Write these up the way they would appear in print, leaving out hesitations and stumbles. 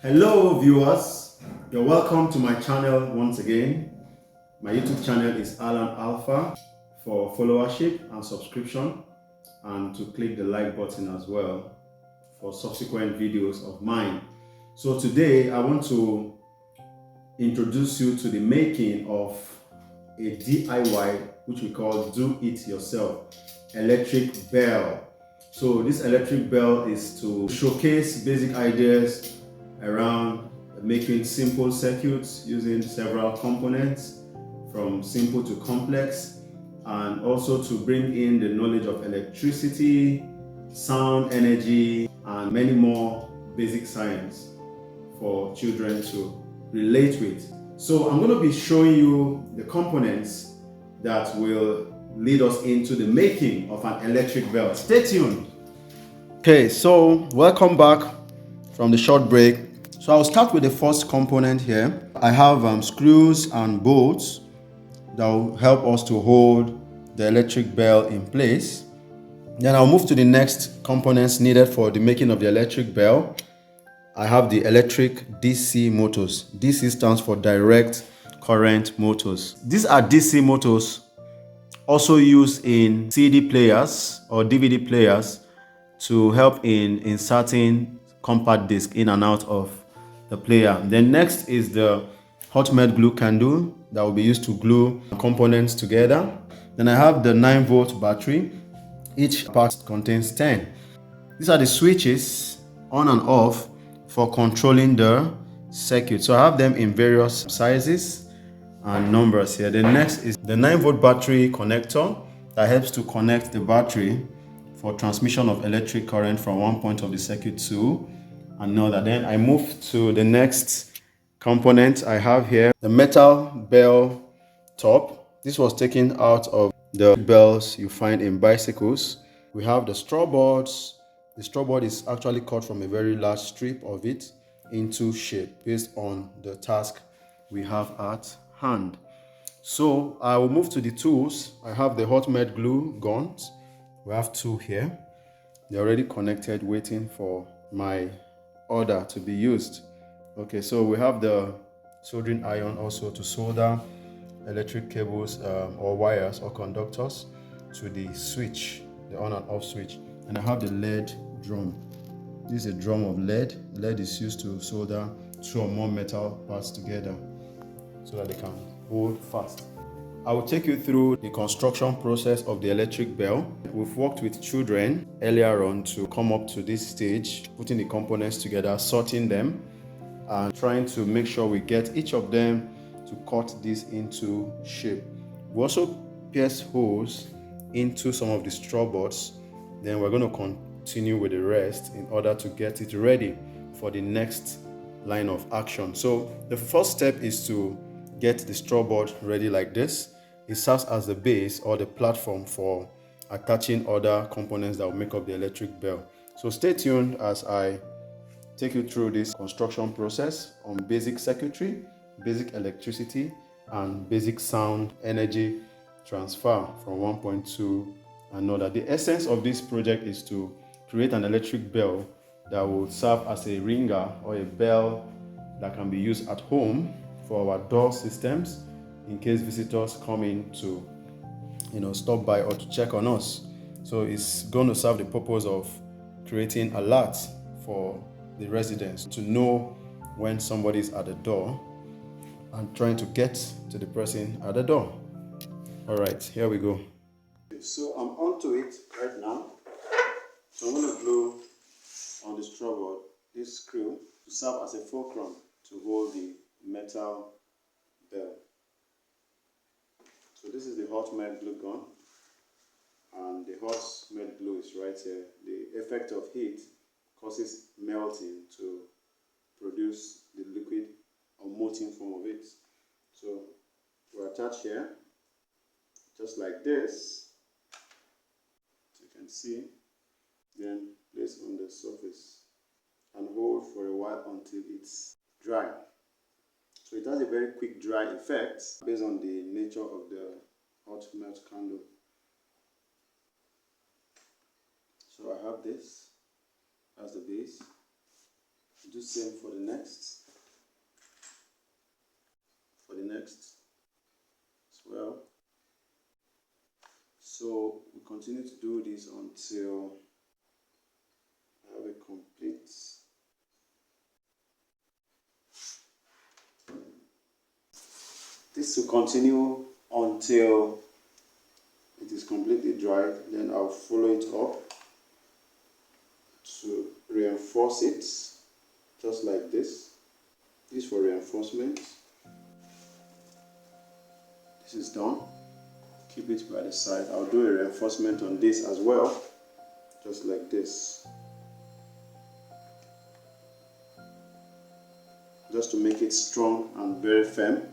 Hello viewers, you're welcome to my channel once again. My YouTube channel is Alan Alpha. For followership and subscription, and to click the like button as well for subsequent videos of mine. So today I want to introduce you to the making of a DIY, which we call do it yourself electric bell. So this electric bell is to showcase basic ideas around making simple circuits using several components from simple to complex, and also to bring in the knowledge of electricity, sound, energy, and many more basic science for children to relate with. So I'm going to be showing you the components that will lead us into the making of an electric bell. Stay tuned. Okay, so welcome back from the short break. So I'll start with the first component here. I have screws and bolts that will help us to hold the electric bell in place. Then I'll move to the next components needed for the making of the electric bell. I have the electric DC motors. DC stands for direct current motors. These are DC motors also used in CD players or DVD players to help in inserting compact disc in and out of the player. Then next is the hot melt glue candle that will be used to glue components together. Then I have the 9-volt battery. Each part contains 10. These are the switches on and off for controlling the circuit. So I have them in various sizes and numbers here. The next is the 9-volt battery connector that helps to connect the battery for transmission of electric current from one point of the circuit to another. Then I move to the next component I have here, the metal bell top. This was taken out of the bells you find in bicycles. We have the straw boards. The straw board is actually cut from a very large strip of it into shape based on the task we have at hand. So I will move to the tools. I have the hot melt glue guns. We have two here. They're already connected, waiting for my order to be used. Okay, so we have the soldering iron also to solder electric cables or wires or conductors to the switch, the on and off switch. And I have the lead drum. This is a drum of lead. Lead is used to solder two or more metal parts together so that they can hold fast. I will take you through the construction process of the electric bell. We've worked with children earlier on to come up to this stage, putting the components together, sorting them, and trying to make sure we get each of them to cut this into shape. We also pierce holes into some of the straw boards. Then we're going to continue with the rest in order to get it ready for the next line of action. So the first step is to get the straw board ready like this. It serves as the base or the platform for attaching other components that will make up the electric bell. So stay tuned as I take you through this construction process on basic circuitry, basic electricity, and basic sound energy transfer from one point to another. The essence of this project is to create an electric bell that will serve as a ringer or a bell that can be used at home for our door systems in case visitors come in to stop by or to check on us. So it's going to serve the purpose of creating alerts for the residents to know when somebody is at the door and trying to get to the person at the door. All right, here we go. So I'm onto it right now. So I'm going to glue on the straw board this screw to serve as a fulcrum to hold the metal bell. So this is the hot melt glue gun, and the hot melt glue is right here. The effect of heat causes melting to produce the liquid or molten form of it. So we attach here just like this, as you can see, then place on the surface and hold for a while until it's dry. So it has a very quick dry effect based on the nature of the hot melt candle. So I have this as the base. Do same for the next. As well. So we continue to do this until I have a complete. This will continue until it is completely dried. Then I'll follow it up to reinforce it, just like this. This for reinforcement. This is done. Keep it by the side. I'll do a reinforcement on this as well, just like this, just to make it strong and very firm,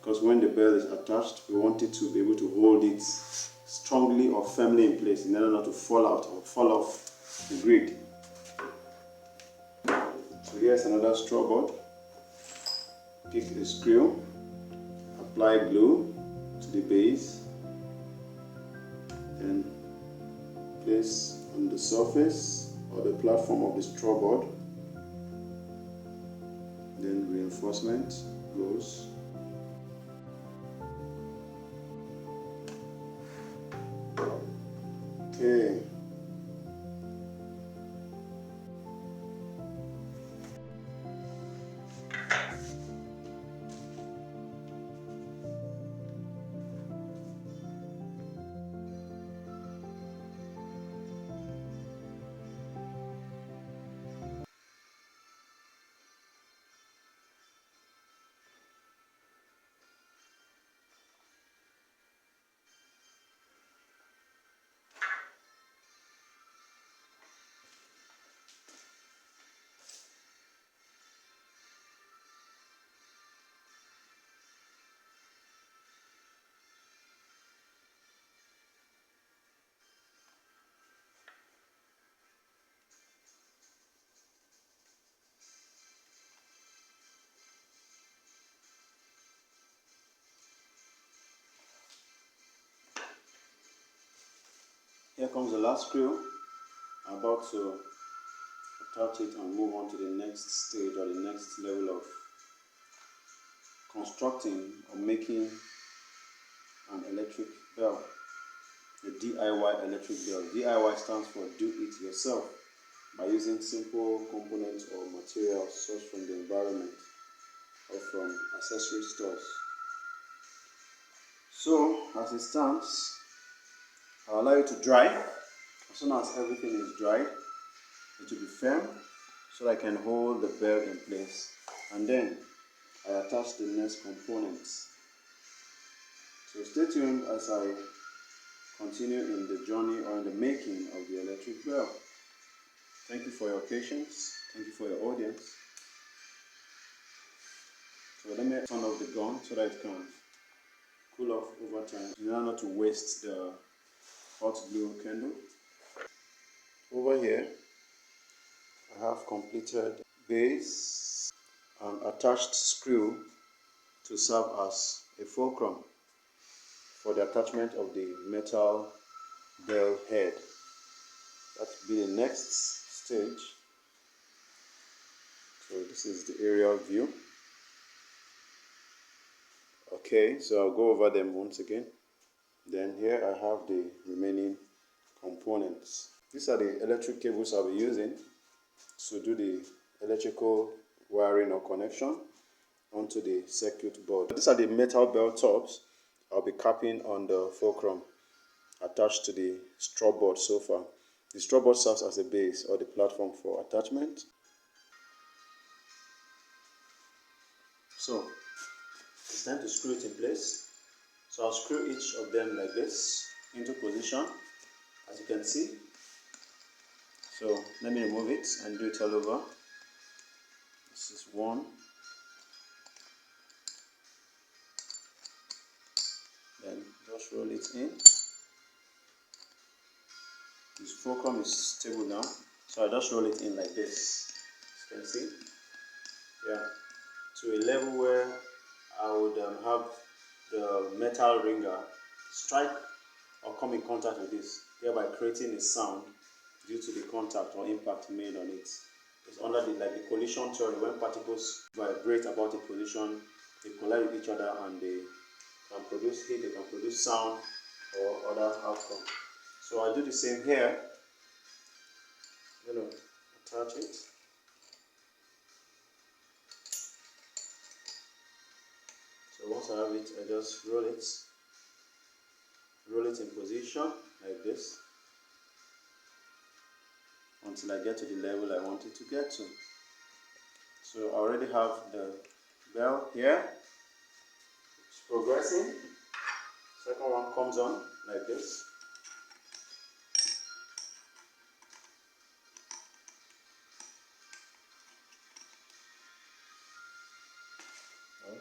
because when the bell is attached, we want it to be able to hold it strongly or firmly in place in order not to fall out or fall off the grid. So here's another straw board. Pick a screw, apply glue to the base, then place on the surface or the platform of the straw board. Then reinforcement goes. Okay. Here comes the last screw. I'm about to attach it and move on to the next stage or the next level of constructing or making an electric bell, a DIY electric bell. DIY stands for do it yourself, by using simple components or materials sourced from the environment or from accessory stores. So as it stands, I'll allow it to dry. As soon as everything is dried, it will be firm so that I can hold the bell in place. And then I attach the next components. So stay tuned as I continue in the journey or in the making of the electric bell. Thank you for your patience. Thank you for your audience. So let me turn off the gun so that it can cool off over time in order not to waste the hot glue candle. Over here, I have completed base and attached screw to serve as a fulcrum for the attachment of the metal bell head. That will be the next stage. So this is the aerial view. Okay, so I'll go over them once again. Then here I have the remaining components. These are the electric cables I'll be using to do the electrical wiring or connection onto the circuit board. These are the metal bell tops I'll be capping on the fulcrum attached to the straw board so far. The straw board serves as a base or the platform for attachment. So it's time to screw it in place. So I'll screw each of them like this into position, as you can see. So let me remove it and do it all over. This is one. Then just roll it in. This fulcrum is stable now, so I just roll it in like this. As you can see, yeah, to a level where I would have the metal ringer strike or come in contact with this, thereby creating a sound due to the contact or impact made on it. It's under the collision theory. When particles vibrate about a collision, they collide with each other and they can produce heat, they can produce sound or other outcome. So I do the same here. I'm going to attach it. So once I have it, I just roll it in position like this until I get to the level I want it to get to. So I already have the bell here. It's progressing. Second one comes on like this. I'll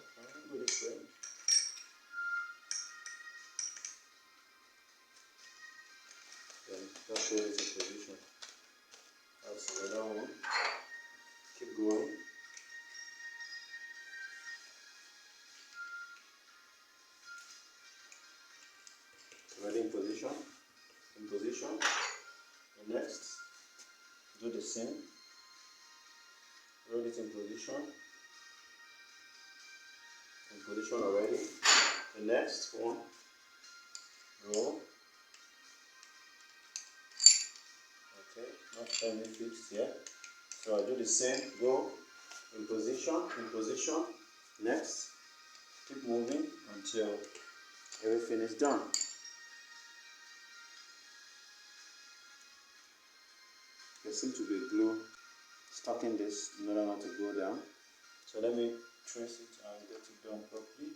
go this way. Then just hold it in position. That's another one. Keep going. Already in position. In position. And next, do the same. Roll it in position. In position already. The next one. Roll. Okay, not firmly fixed yet. So I do the same. Go in position. Next. Keep moving until everything is done. There seems to be glue stuck in this in order not to go down. So let me trace it and get it done properly.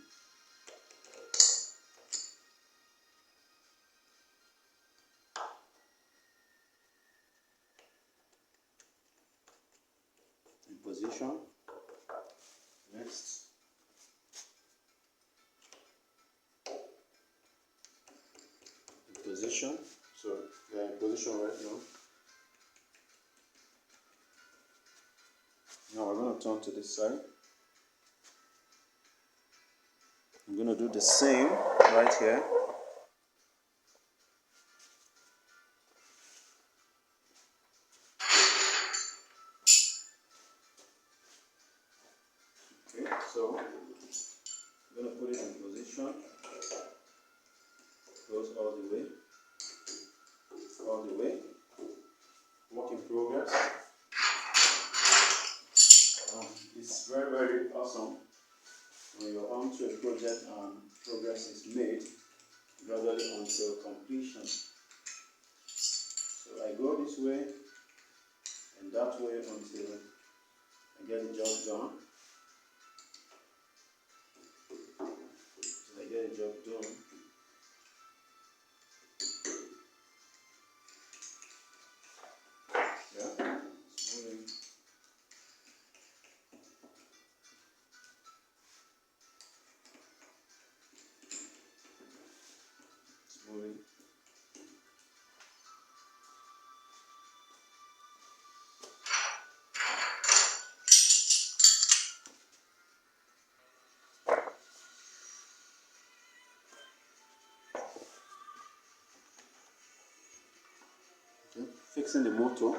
In position. Next. In position. So they are in position right now. Now we're going to turn to this side. I'm going to do the same right here. Okay, so I'm going to put it in position. Goes all the way. Work in progress. It's very, very awesome when you're onto a project and progress is made gradually until completion. So I go this way and that way until I get the job done. Until I get the job done. Yeah, it's moving. It's moving. Okay. Fixing the motor,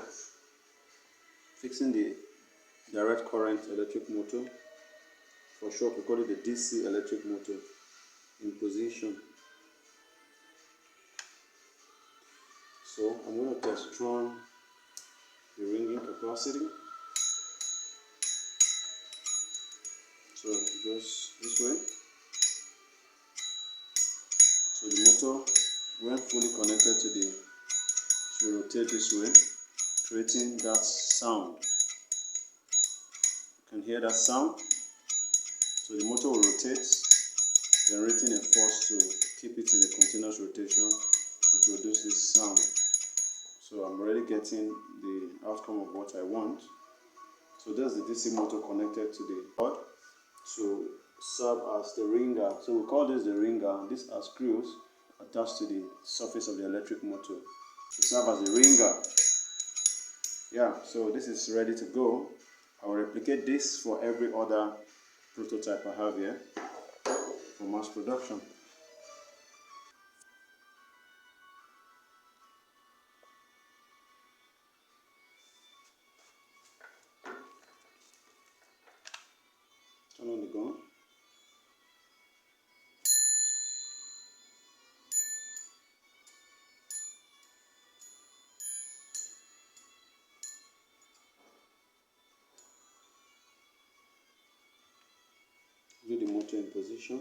fixing the direct current electric motor. For short, we call it the DC electric motor. In position. So I'm going to test run the ringing capacity. So it goes this way. So the motor, when fully connected to the, should rotate this way, creating that sound. You can hear that sound. So the motor will rotate, generating a force to keep it in a continuous rotation to produce this sound. So I'm already getting the outcome of what I want. So there's the DC motor connected to the board to serve as the ringer. So we call this the ringer. These are screws attached to the surface of the electric motor to serve as the ringer. Yeah, so this is ready to go. I will replicate this for every other prototype I have here for mass production. on. Do the motor in position.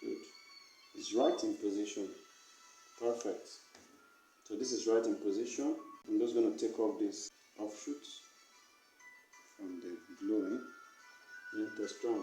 Good. It's right in position. Perfect. So this is right in position. I'm just going to take off this offshoot from the gluing and press strong.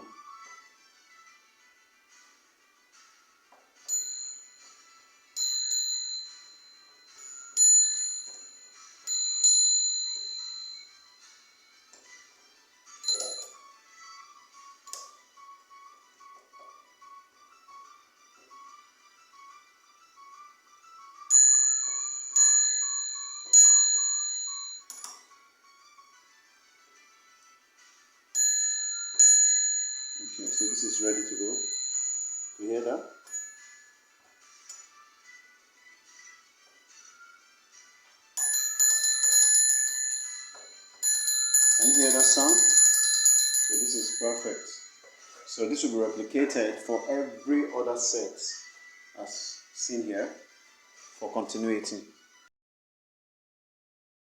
Okay, so this is ready to go. You hear that? Can you hear that sound? So this is perfect. So this will be replicated for every other set as seen here for continuity.